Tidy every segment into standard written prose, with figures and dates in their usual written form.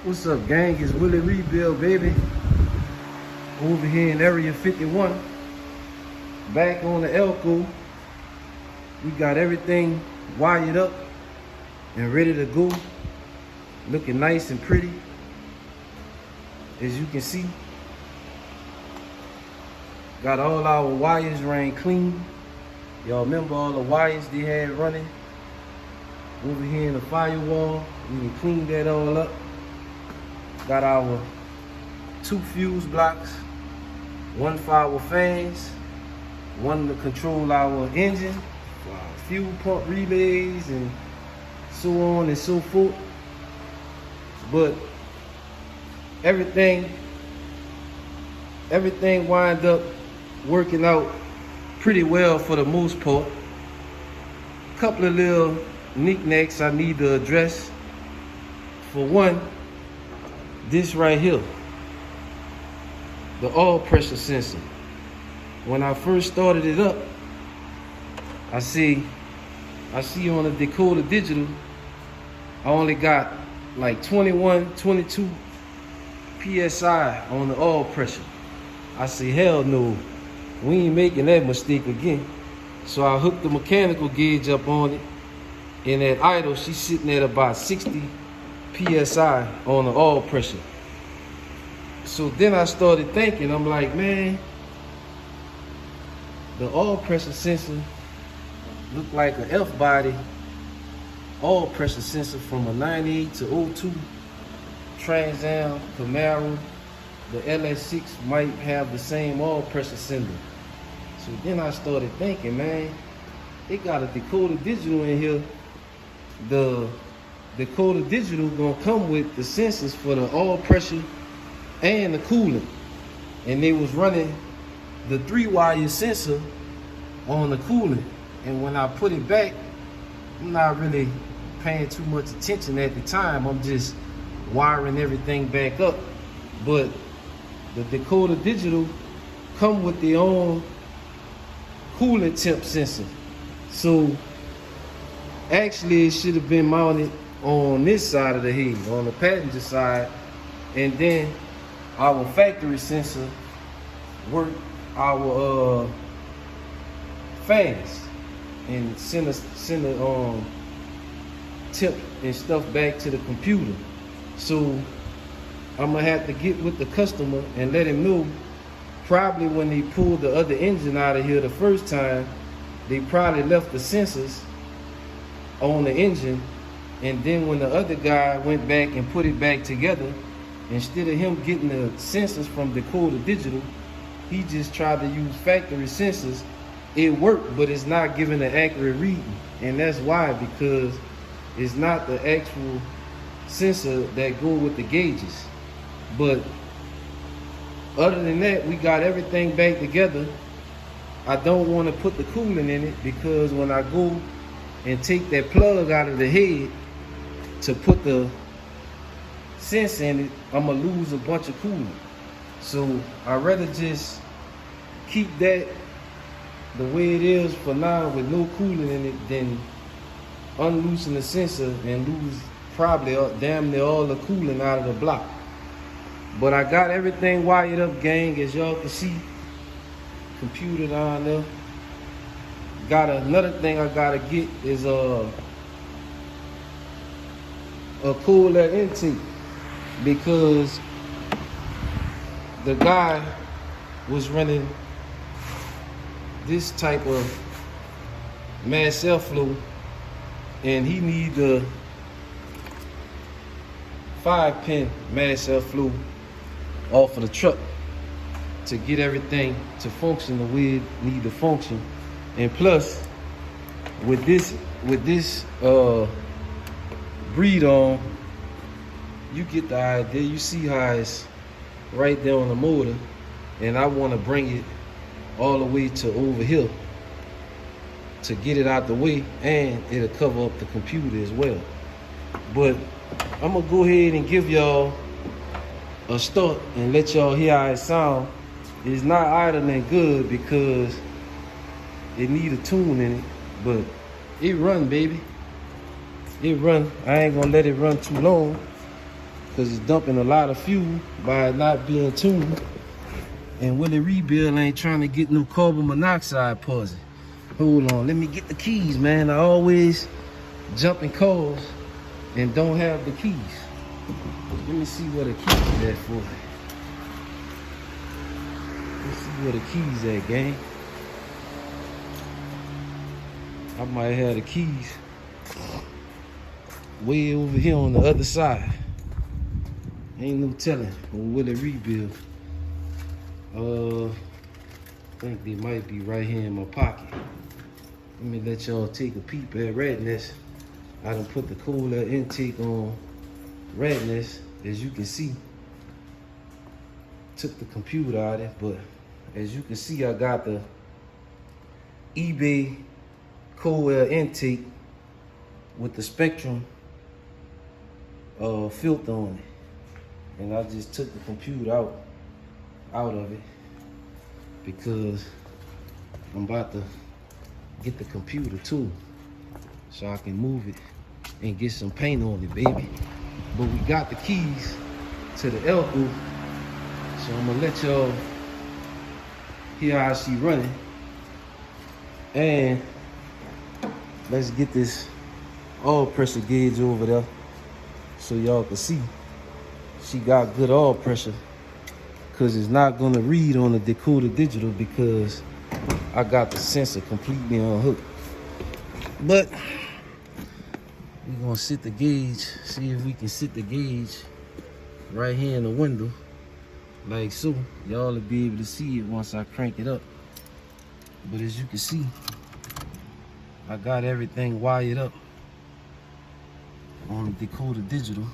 What's up, gang? It's Willie Rebuild, baby. Over here in Area 51. Back on the Elco. We got everything wired up and ready to go. Looking nice and pretty. As you can see, got all our wires ran clean. Y'all remember all the wires they had running over here in the firewall? We can clean that all up. Got our 2 fuse blocks, 1 for our fans, 1 to control our engine, fuel pump relays, and so on and so forth. But everything wind up working out pretty well for the most part. Couple of little knickknacks I need to address. For one, this right here, the oil pressure sensor. When I first started it up, I see on the decoder digital, I only got like 21, 22 PSI on the oil pressure. I say, hell no, we ain't making that mistake again. So I hooked the mechanical gauge up on it, and at idle, she's sitting at about 60 PSI on the oil pressure. So then I started thinking, I'm like, man, the oil pressure sensor looked like an F-body oil pressure sensor from a 98 to 02 Trans Am Camaro. The LS6 might have the same oil pressure sender. So then I started thinking, man, they got a decoder digital in here. The decoder digital gonna come with the sensors for the oil pressure and the coolant. And they was running the 3-wire sensor on the coolant. And when I put it back, I'm not really paying too much attention at the time. I'm just wiring everything back up. But the decoder digital come with their own coolant temp sensor. So actually it should have been mounted on this side of the head, on the passenger side, and then our factory sensor work our fans and send the tip and stuff back to the computer. So I'm gonna have to get with the customer and let him know, probably when they pulled the other engine out of here the first time, they probably left the sensors on the engine, and then when the other guy went back and put it back together, instead of him getting the sensors from decoder digital, he just tried to use factory sensors. It worked, but it's not giving an accurate reading. And that's why, because it's not the actual sensor that go with the gauges. But other than that, we got everything back together. I don't want to put the coolant in it, because when I go and take that plug out of the head to put the sensor in it, I'm gonna lose a bunch of coolant. So I'd rather just keep that the way it is for now with no coolant in it than unloosen the sensor and lose probably damn near all the coolant out of the block. But I got everything wired up, gang, as y'all can see. Computer down there. Got another thing I gotta get is a cooler intake, because the guy was running this type of mass airflow, and he need the 5-pin mass airflow off of the truck to get everything to function the way it need to function. And plus, with this breed on, you get the idea. You see how it's right there on the motor, and I want to bring it all the way to over here to get it out the way, and it'll cover up the computer as well. But I'm gonna go ahead and give y'all a start and let y'all hear how it sound. It's not idling good because it need a tune in it, but it run, baby. It run. I ain't gonna let it run too long. because it's dumping a lot of fuel by it not being tuned. And Willie Rebuild ain't trying to get no carbon monoxide poison. Hold on, let me get the keys, man. I always jump in cars and don't have the keys. Let me see where the keys at for. Let's see where the keys at, gang. I might have the keys way over here on the other side. Ain't no telling on Willie Rebuild. I think they might be right here in my pocket. Let me let y'all take a peep at Redness. I done put the cool air intake on Redness, as you can see. Took the computer out of it, but as you can see, I got the eBay cool air intake with the Spectrum filter on it. And I just took the computer out of it because I'm about to get the computer too, so I can move it and get some paint on it, baby. But we got the keys to the Elco, so I'm gonna let y'all hear how she running. And let's get this oil pressure gauge over there so y'all can see she got good oil pressure, because it's not gonna read on the decoder digital because I got the sensor completely unhooked. But we're gonna sit the gauge, see if we can sit the gauge right here in the window, like so. Y'all will be able to see it once I crank it up. But as you can see, I got everything wired up on the decoder digital.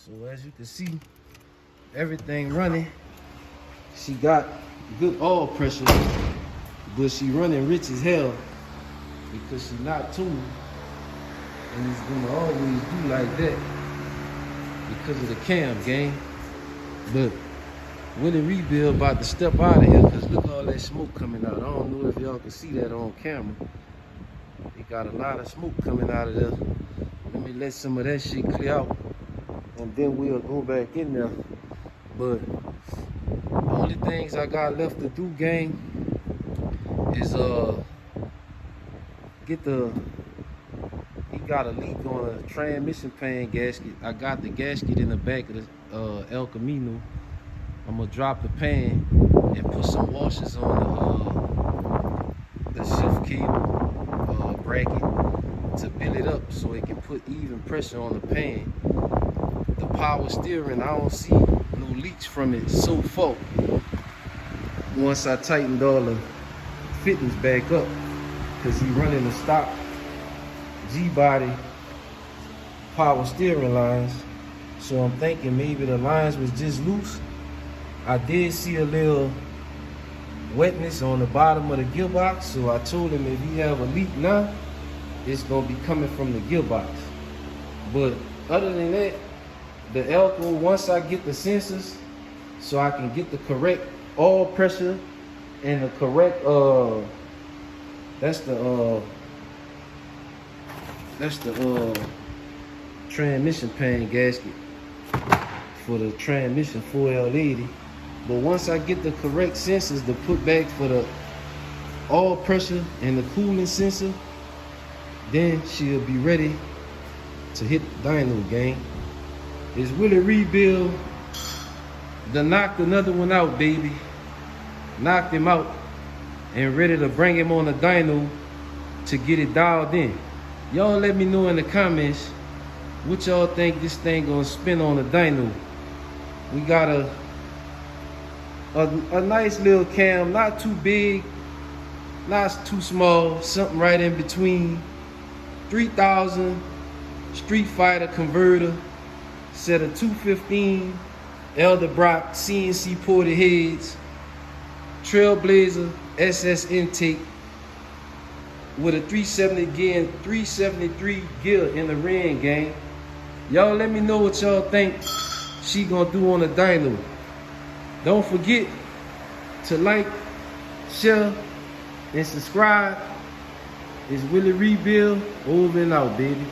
So as you can see, everything running. She got good oil pressure, but she running rich as hell because she's not tuned. And it's gonna always do like that because of the cam, gang. But Willie Rebuild about to step out of here because look all that smoke coming out. I don't know if y'all can see that on camera. It got a lot of smoke coming out of there. Let me let some of that shit clear out, and then we'll go back in there. But the only things I got left to do, gang, is get the, he got a leak on a transmission pan gasket. I got the gasket in the back of the El Camino. I'm gonna drop the pan and put some washers on the shift cable bracket to build it up so it can put even pressure on the pan. The power steering, I don't see no leaks from it so far. Once I tightened all the fittings back up, because he running the stock G-body power steering lines. So I'm thinking maybe the lines was just loose. I did see a little wetness on the bottom of the gearbox, so I told him if he have a leak now, it's gonna be coming from the gearbox. But other than that, the Elco, once I get the sensors so I can get the correct oil pressure and the correct that's the transmission pan gasket for the transmission 4L80. But once I get the correct sensors to put back for the oil pressure and the cooling sensor, then she'll be ready to hit the dyno, gang. It's Willie Rebuild done knocked another one out, baby. Knocked him out and ready to bring him on the dyno to get it dialed in. Y'all let me know in the comments what y'all think this thing gonna spin on the dyno. We got a nice little cam, not too big, Lots too small, something right in between. 3000 Street Fighter converter, set of 215 Elder Brock CNC ported heads, Trailblazer SS intake with a 370 gear and 373 gear in the ring, gang. Y'all let me know what y'all think she gonna do on the dyno. Don't forget to like, share, and subscribe. It's Willie Rebuild, over and out, baby.